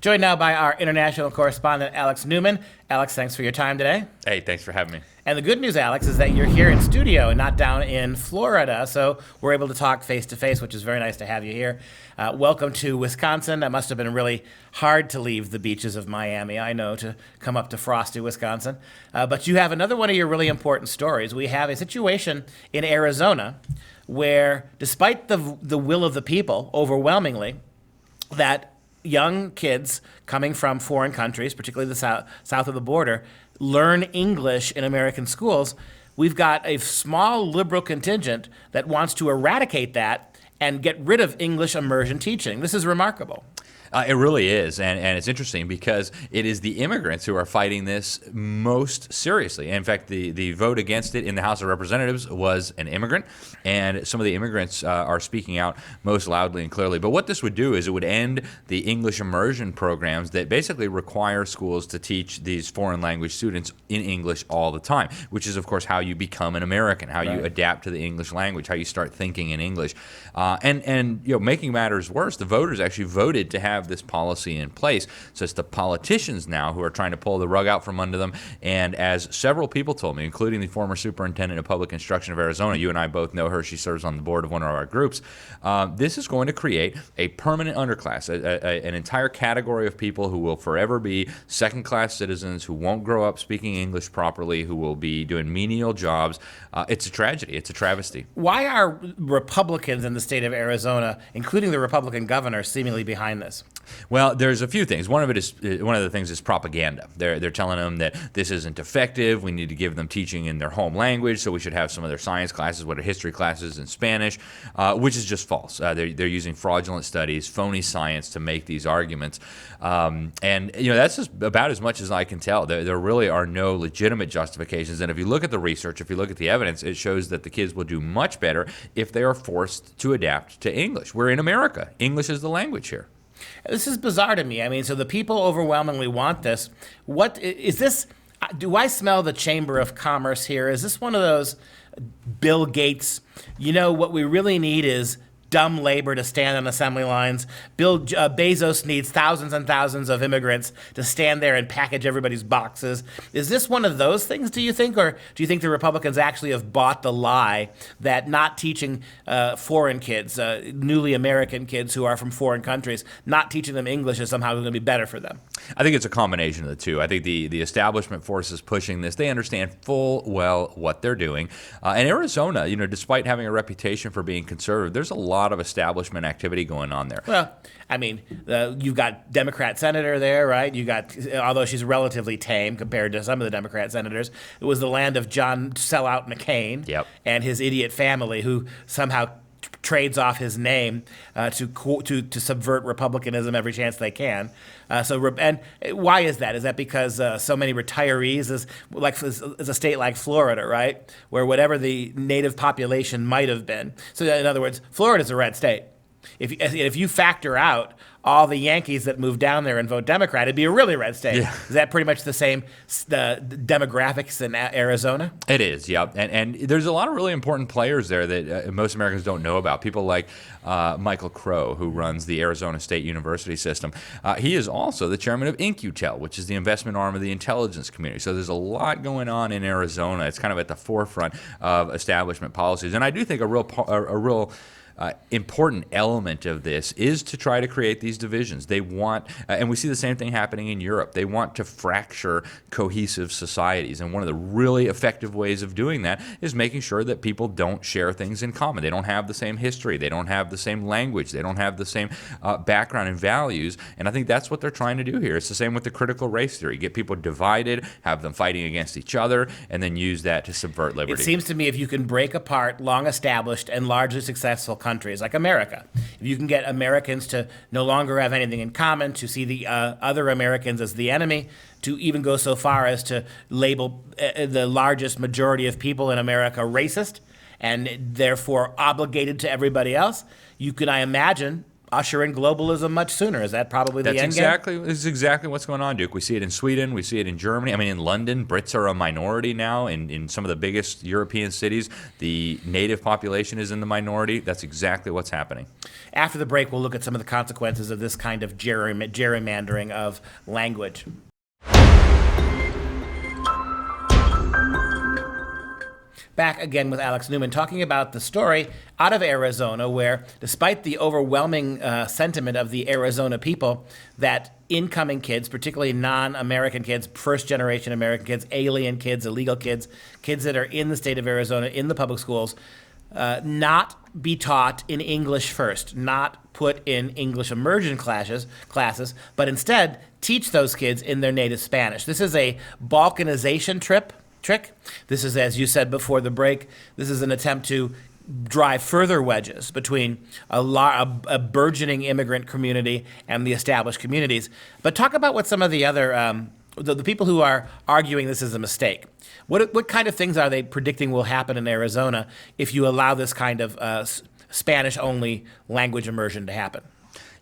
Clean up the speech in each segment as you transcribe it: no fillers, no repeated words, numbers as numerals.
Joined now by our international correspondent, Alex Newman. Alex, thanks for your time today. Hey, thanks for having me. And the good news, Alex, is that you're here in studio and not down in Florida, so we're able to talk face-to-face, which is very nice to have you here. Welcome to Wisconsin. That must have been really hard to leave the beaches of Miami, I know, to come up to frosty Wisconsin. But you have another one of your really important stories. We have a situation in Arizona where, despite the will of the people, overwhelmingly, that young kids coming from foreign countries, particularly the south of the border, learn English in American schools. We've got a small liberal contingent that wants to eradicate that and get rid of English immersion teaching. This is remarkable. It really is, and it's interesting because it is the immigrants who are fighting this most seriously. In fact, the vote against it in the House of Representatives was an immigrant, and some of the immigrants are speaking out most loudly and clearly. But what this would do is it would end the English immersion programs that basically require schools to teach these foreign language students in English all the time, which is, of course, how you become an American, how you adapt to the English language, how you start thinking in English. And making matters worse, the voters actually voted to have this policy in place. So it's the politicians now who are trying to pull the rug out from under them. And as several people told me, including the former superintendent of public instruction of Arizona, you and I both know her, she serves on the board of one of our groups, this is going to create a permanent underclass, an entire category of people who will forever be second-class citizens, who won't grow up speaking English properly, who will be doing menial jobs. It's a tragedy. It's a travesty. Why are Republicans in the state of Arizona, including the Republican governor, seemingly behind this? Well, there's a few things. One of the things is propaganda. They're telling them that this isn't effective. We need to give them teaching in their home language, so we should have some of their science classes, what are history classes in Spanish, which is just false. They're using fraudulent studies, phony science to make these arguments, and that's just about as much as I can tell. There really are no legitimate justifications. And if you look at the research, if you look at the evidence, it shows that the kids will do much better if they are forced to adapt to English. We're in America. English is the language here. This is bizarre to me. I mean, so the people overwhelmingly want this. What is this? Do I smell the Chamber of Commerce here? Is this one of those Bill Gates, what we really need is dumb labor to stand on assembly lines. Bezos needs thousands and thousands of immigrants to stand there and package everybody's boxes. Is this one of those things, do you think? Or do you think the Republicans actually have bought the lie that not teaching foreign kids, newly American kids who are from foreign countries, not teaching them English is somehow going to be better for them? I think it's a combination of the two. I think the establishment forces pushing this, they understand full well what they're doing. And Arizona, despite having a reputation for being conservative, there's a lot of establishment activity going on there. Well, I mean, you've got Democrat senator there, right? You got, although she's relatively tame compared to some of the Democrat senators, it was the land of John Sellout McCain and his idiot family who somehow trades off his name to subvert republicanism every chance they can. And why is that? Is that because so many retirees is a state like Florida, right, where whatever the native population might have been? So in other words, Florida's a red state. If you factor out all the Yankees that move down there and vote Democrat, it'd be a really red state. Yeah. Is that pretty much the same demographics in Arizona? It is, yeah. And there's a lot of really important players there that most Americans don't know about. People like Michael Crow, who runs the Arizona State University system. He is also the chairman of InQtel, which is the investment arm of the intelligence community. So there's a lot going on in Arizona. It's kind of at the forefront of establishment policies. And I do think a real important element of this is to try to create these divisions. They want, and we see the same thing happening in Europe, they want to fracture cohesive societies. And one of the really effective ways of doing that is making sure that people don't share things in common. They don't have the same history. They don't have the same language. They don't have the same background and values. And I think that's what they're trying to do here. It's the same with the critical race theory. Get people divided, have them fighting against each other, and then use that to subvert liberty. It seems to me if you can break apart long-established and largely successful countries like America, if you can get Americans to no longer have anything in common, to see the other Americans as the enemy, to even go so far as to label the largest majority of people in America racist and therefore obligated to everybody else, you can, I imagine, usher in globalism much sooner. Is that probably the end game? That's exactly what's going on, Duke. We see it in Sweden. We see it in Germany. I mean, in London, Brits are a minority now. In some of the biggest European cities, the native population is in the minority. That's exactly what's happening. After the break, we'll look at some of the consequences of this kind of gerrymandering of language. Back again with Alex Newman, talking about the story out of Arizona where, despite the overwhelming sentiment of the Arizona people that incoming kids, particularly non-American kids, first-generation American kids, alien kids, illegal kids, kids that are in the state of Arizona, in the public schools, not be taught in English first, not put in English immersion classes, but instead teach those kids in their native Spanish. This is a Balkanization trick. This is, as you said before the break, this is an attempt to drive further wedges between a burgeoning immigrant community and the established communities. But talk about what some of the other the people who are arguing this is a mistake. What kind of things are they predicting will happen in Arizona if you allow this kind of Spanish-only language immersion to happen?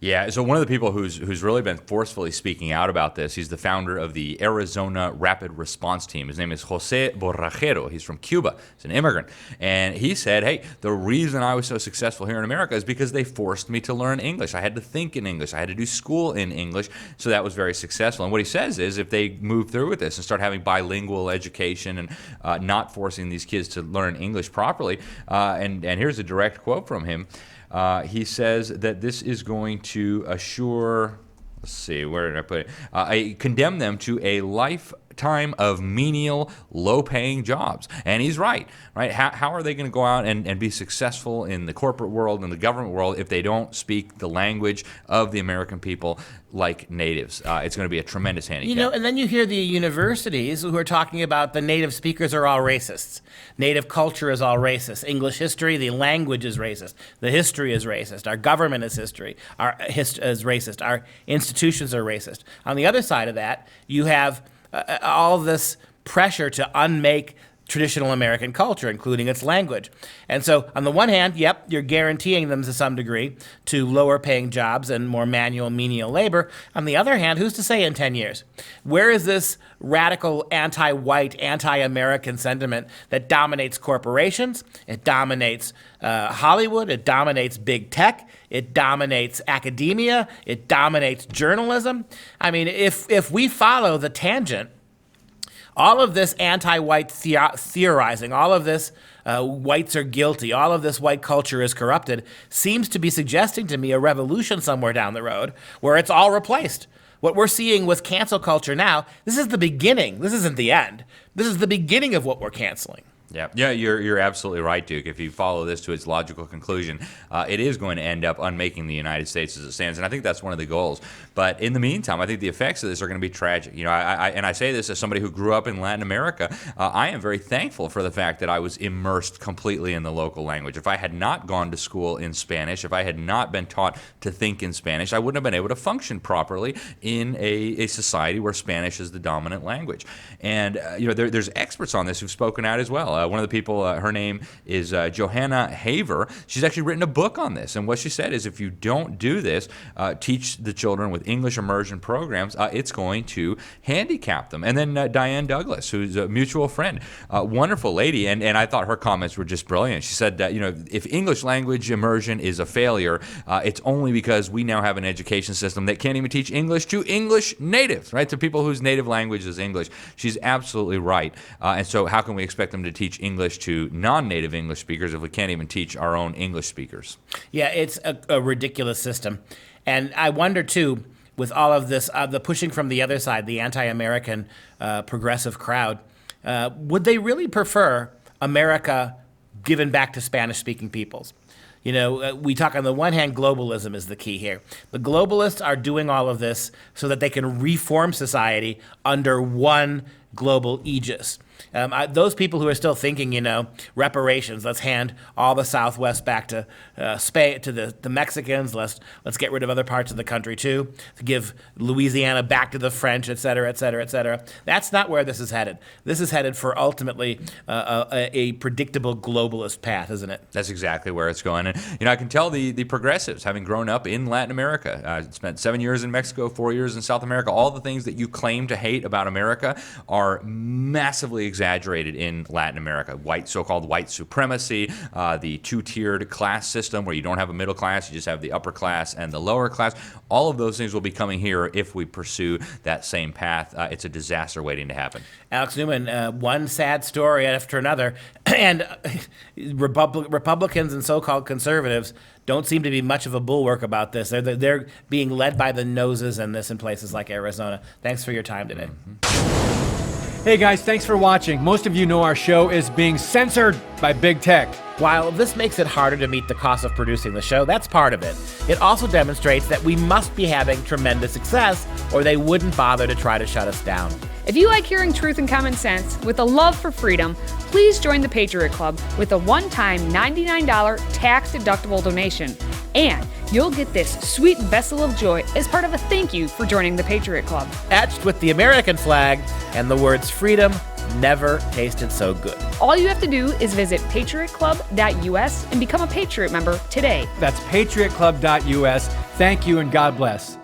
Yeah, so one of the people who's really been forcefully speaking out about this, he's the founder of the Arizona Rapid Response Team. His name is Jose Borrachero. He's from Cuba. He's an immigrant. And he said, hey, the reason I was so successful here in America is because they forced me to learn English. I had to think in English. I had to do school in English. So that was very successful. And what he says is if they move through with this and start having bilingual education and not forcing these kids to learn English properly, and here's a direct quote from him. He says that this is going to assure, let's see, where did I put it? Condemn them to a lifetime of menial, low-paying jobs. And he's right? How are they going to go out and be successful in the corporate world and the government world if they don't speak the language of the American people like natives? It's going to be a tremendous handicap. And then you hear the universities who are talking about the native speakers are all racists. Native culture is all racist. English history, the language is racist. The history is racist. Our government is is racist. Our institutions are racist. On the other side of that, you have all this pressure to unmake traditional American culture, including its language. And so on the one hand, yep, you're guaranteeing them to some degree to lower paying jobs and more manual, menial labor. On the other hand, who's to say in 10 years? Where is this radical anti-white, anti-American sentiment that dominates corporations? It dominates Hollywood. It dominates big tech. It dominates academia. It dominates journalism. I mean, if we follow the tangent, all of this anti-white theorizing, all of this whites are guilty, all of this white culture is corrupted, seems to be suggesting to me a revolution somewhere down the road where it's all replaced. What we're seeing with cancel culture now, this is the beginning. This isn't the end. This is the beginning of what we're canceling. Yeah, you're absolutely right, Duke. If you follow this to its logical conclusion, it is going to end up unmaking the United States as it stands, and I think that's one of the goals. But in the meantime, I think the effects of this are going to be tragic. I say this as somebody who grew up in Latin America. I am very thankful for the fact that I was immersed completely in the local language. If I had not gone to school in Spanish, if I had not been taught to think in Spanish, I wouldn't have been able to function properly in a society where Spanish is the dominant language. And there's experts on this who've spoken out as well. One of the people, her name is Johanna Haver. She's actually written a book on this. And what she said is if you don't do this, teach the children with English immersion programs, it's going to handicap them. And then Diane Douglas, who's a mutual friend, wonderful lady. And I thought her comments were just brilliant. She said that, if English language immersion is a failure, it's only because we now have an education system that can't even teach English to English natives, right? To people whose native language is English. She's absolutely right. And so how can we expect them to teach English to non-native English speakers if we can't even teach our own English speakers? Yeah, it's a ridiculous system. And I wonder, too, with all of this, the pushing from the other side, the anti-American progressive crowd, would they really prefer America given back to Spanish-speaking peoples? We talk on the one hand, globalism is the key here. The globalists are doing all of this so that they can reform society under one global aegis. Those people who are still thinking, reparations, let's hand all the Southwest back to Spain, to the Mexicans, let's get rid of other parts of the country too, to give Louisiana back to the French, et cetera, et cetera, et cetera. That's not where this is headed. This is headed for ultimately a predictable globalist path, isn't it? That's exactly where it's going. And, I can tell the progressives, having grown up in Latin America, spent 7 years in Mexico, 4 years in South America, all the things that you claim to hate about America are massively exaggerated in Latin America. So-called white supremacy, the two-tiered class system where you don't have a middle class, you just have the upper class and the lower class. All of those things will be coming here if we pursue that same path. It's a disaster waiting to happen. Alex Newman, one sad story after another, and Republicans and so-called conservatives don't seem to be much of a bulwark about this. They're being led by the noses in this in places like Arizona. Thanks for your time today. Hey guys, thanks for watching. Most of you know our show is being censored by big tech. While this makes it harder to meet the cost of producing the show, that's part of it. It also demonstrates that we must be having tremendous success, or they wouldn't bother to try to shut us down. If you like hearing truth and common sense with a love for freedom, please join the Patriot Club with a one-time $99 tax-deductible donation. And you'll get this sweet vessel of joy as part of a thank you for joining the Patriot Club. Etched with the American flag and the words freedom never tasted so good. All you have to do is visit patriotclub.us and become a Patriot member today. That's patriotclub.us. Thank you and God bless.